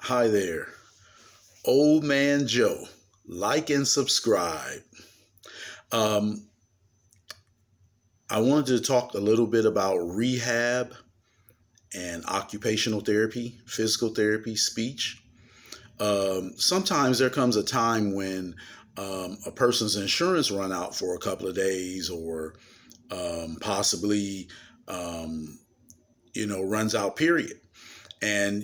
Hi there, Old Man Joe. Like and subscribe. Um, I wanted to talk a little bit about rehab and occupational therapy, physical therapy, speech. Sometimes there comes a time when a person's insurance run out for a couple of days, or possibly, um, runs out. Period. And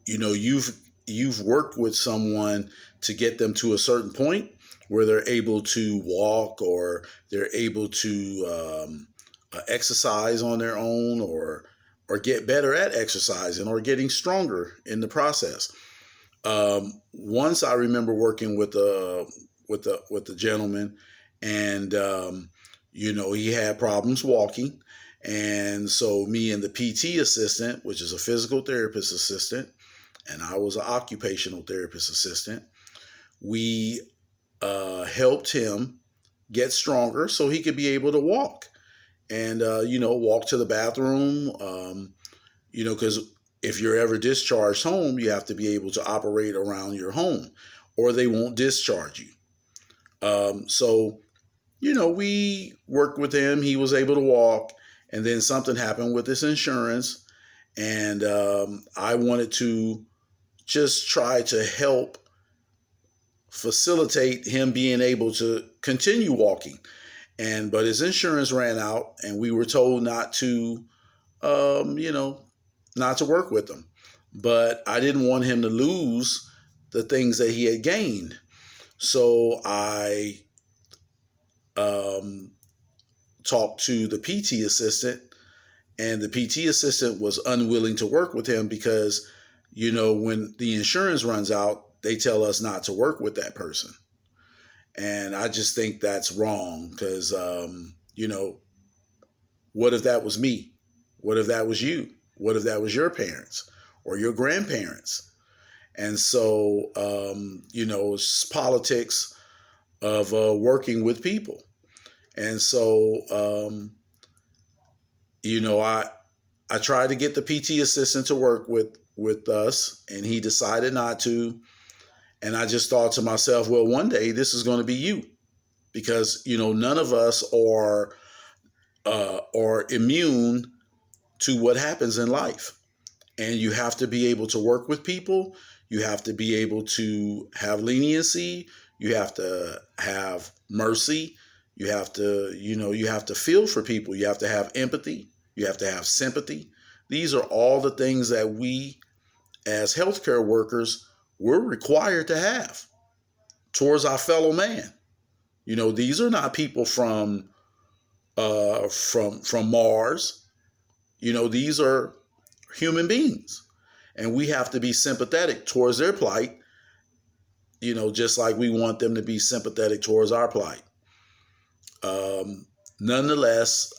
you've worked with someone to get them to a certain point where they're able to walk, or they're able to exercise on their own, or get better at exercising, or getting stronger in the process. Once I remember working with a gentleman, and he had problems walking. And so me and the PT assistant, which is a physical therapist assistant, and I was an occupational therapist assistant, we helped him get stronger so he could be able to walk and, walk to the bathroom. Because if you're ever discharged home, you have to be able to operate around your home, or they won't discharge you. We worked with him. He was able to walk, and then something happened with his insurance, and I wanted to just try to help facilitate him being able to continue walking. But his insurance ran out, and we were told not to, not to work with him. But I didn't want him to lose the things that he had gained. So I talked to the PT assistant, and the PT assistant was unwilling to work with him because, when the insurance runs out, they tell us not to work with that person. And I just think that's wrong because, what if that was me? What if that was you? What if that was your parents or your grandparents? And so, it's politics of working with people. And so, I tried to get the PT assistant to work with us, and he decided not to. And I just thought to myself, well, one day this is going to be you, because, none of us are immune to what happens in life. And you have to be able to work with people. You have to be able to have leniency. You have to have mercy. You have to feel for people. You have to have empathy. You have to have sympathy. These are all the things that we as healthcare workers, we're required to have towards our fellow man. These are not people from Mars. These are human beings, and we have to be sympathetic towards their plight, just like we want them to be sympathetic towards our plight. Nonetheless,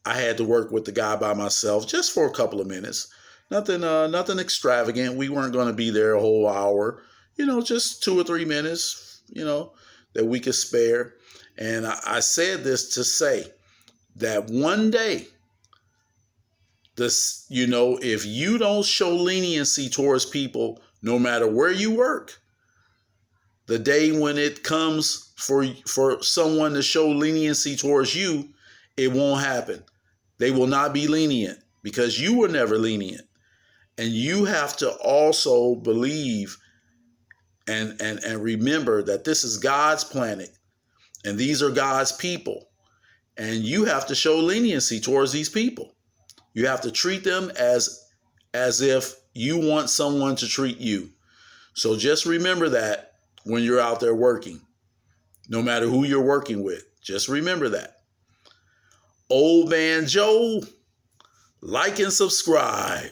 I had to work with the guy by myself just for a couple of minutes. Nothing extravagant. We weren't going to be there a whole hour, just 2 or 3 minutes, that we could spare. And I said this to say that one day, if you don't show leniency towards people, no matter where you work, the day when it comes for someone to show leniency towards you, it won't happen. They will not be lenient because you were never lenient. And you have to also believe and remember that this is God's planet, and these are God's people. And you have to show leniency towards these people. You have to treat them as if you want someone to treat you. So just remember that when you're out there working, no matter who you're working with, just remember that. Old Man Joe, like and subscribe.